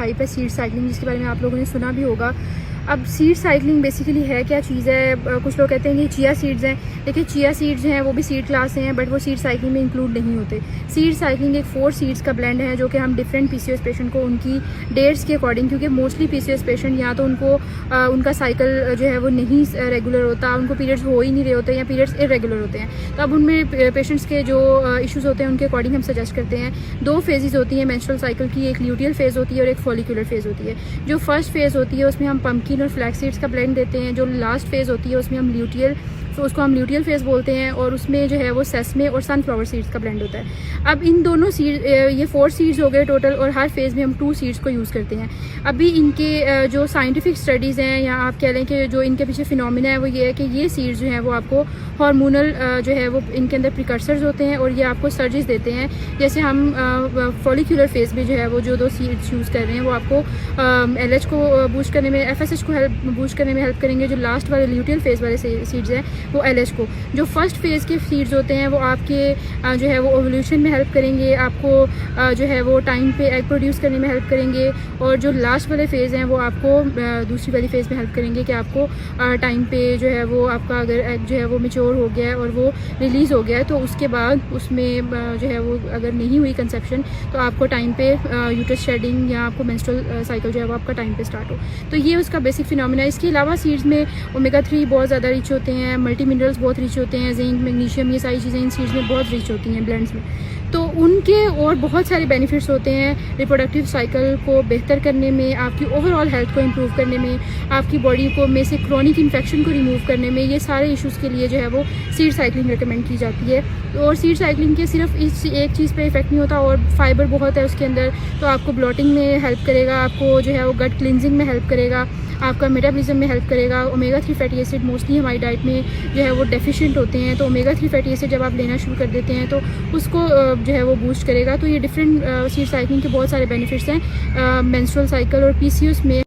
Hype है seed cycling, जिसके बारे में आप लोगों ने सुना भी होगा। अब सीड साइकिलिंग बेसिकली है क्या चीज़ है? कुछ लोग कहते हैं कि चिया सीड्स हैं। देखिए चिया सीड्स हैं वो भी सीड क्लास से हैं, बट वो सीड साइकिलिंग में इंक्लूड नहीं होते। सीड साइकिलिंग एक 4 सीड्स का ब्लेंड है जो कि हम डिफरेंट पीसीओएस पेशेंट को उनकी डेट्स के अकॉर्डिंग, क्योंकि मोस्टली पीसीओएस पेशेंट या तो उनको उनका साइकिल जो है वो नहीं रेगुलर होता, उनको पीरियड्स हो ही नहीं रहे होते या पीरियड्स इरेगुलर होते हैं। तो अब उनमें पेशेंट्स के जो इश्यूज़ होते हैं उनके अकॉर्डिंग हम सजेस्ट करते हैं। 2 फेजेस होती हैं मेंस्ट्रुअल साइकिल की, एक ल्यूटियल फेज़ होती है और एक फॉलिकुलर फेज़ होती है। जो फर्स्ट फेज़ होती है उसमें हम पम्पकिन और फ्लैक्स सीड्स का ब्लेंड देते हैं। जो लास्ट फेज़ होती है उसमें हम ल्यूटियल, तो उसको हम ल्यूटियल फेज़ बोलते हैं, और उसमें जो है वो सेसमे और सनफ्लावर सीड्स का ब्लेंड होता है। अब इन दोनों सीड, ये 4 सीड्स हो गए टोटल, और हर फेज़ में हम 2 सीड्स को यूज़ करते हैं। अभी इनके जो साइंटिफिक स्टडीज़ हैं या आप कह लें कि जो इनके पीछे फिनोमिना है वो ये है कि ये सीड्स जो हैं वो आपको हार्मोनल जो है वो इनके अंदर प्रिकर्सर्स होते हैं और ये आपको सर्जेस देते हैं। जैसे हम फॉलिकुलर फेज़ में जो है वो जो 2 सीड्स यूज़ कर रहे हैं वो आपको LH को बूस्ट करने में, FSH को बूस्ट करने में हेल्प करेंगे। जो लास्ट वाले ल्यूटियल फेज़ वाले सीड्स हैं वो LH को। जो फर्स्ट फेज़ के सीड्स होते हैं वो आपके जो है वो ओवल्यूशन में हेल्प करेंगे, आपको जो है वो टाइम पे एग प्रोड्यूस करने में हेल्प करेंगे, और जो लास्ट वाले फेज़ हैं वो आपको दूसरी वाली फेज़ में हेल्प करेंगे कि आपको टाइम पे जो है वो आपका अगर एग जो है वो मैच्योर हो गया है और वो रिलीज़ हो गया है तो उसके बाद उसमें जो है वो अगर नहीं हुई कंसेप्शन तो आपको टाइम पे यूट्रस शेडिंग या आपको मेंस्ट्रुअल साइकिल जो है वो आपका टाइम पे स्टार्ट हो। तो ये उसका बेसिक फिनोमिना है। इसके अलावा सीड्स में ओमेगा 3 बहुत ज़्यादा रिच होते हैं, मल्टी मिनरल्स बहुत रिच होते हैं, जिंक, मैग्नीशियम, ये सारी चीज़ें इन सीड्स में बहुत रिच होती हैं ब्लेंड्स में। तो उनके और बहुत सारे बेनिफिट्स होते हैं रिप्रोडक्टिव साइकिल को बेहतर करने में, आपकी ओवरऑल हेल्थ को इम्प्रूव करने में, आपकी बॉडी को में से क्रॉनिक इन्फेक्शन को रिमूव करने में। ये सारे इश्यूज़ के लिए जो है वो सीड साइकिलिंग रिकमेंड की जाती है। और सीड साइकिलिंग के सिर्फ इस एक चीज़ पे इफेक्ट नहीं होता, और फाइबर बहुत है उसके अंदर, तो आपको ब्लॉटिंग में हेल्प करेगा, आपको जो है वो गट क्लिनजिंग में हेल्प करेगा, आपका मेटाबॉलिज्म में हेल्प करेगा। ओमेगा 3 फैटी एसिड मोस्टली हमारी डाइट में जो है वो डेफिशिएंट होते हैं, तो ओमेगा 3 फैटी एसिड जब आप लेना शुरू कर देते हैं तो उसको जो है वो बूस्ट करेगा। तो ये डिफरेंट सीड साइकिलिंग के बहुत सारे बेनिफिट्स हैं मेंस्ट्रुअल साइकिल और PCOS में।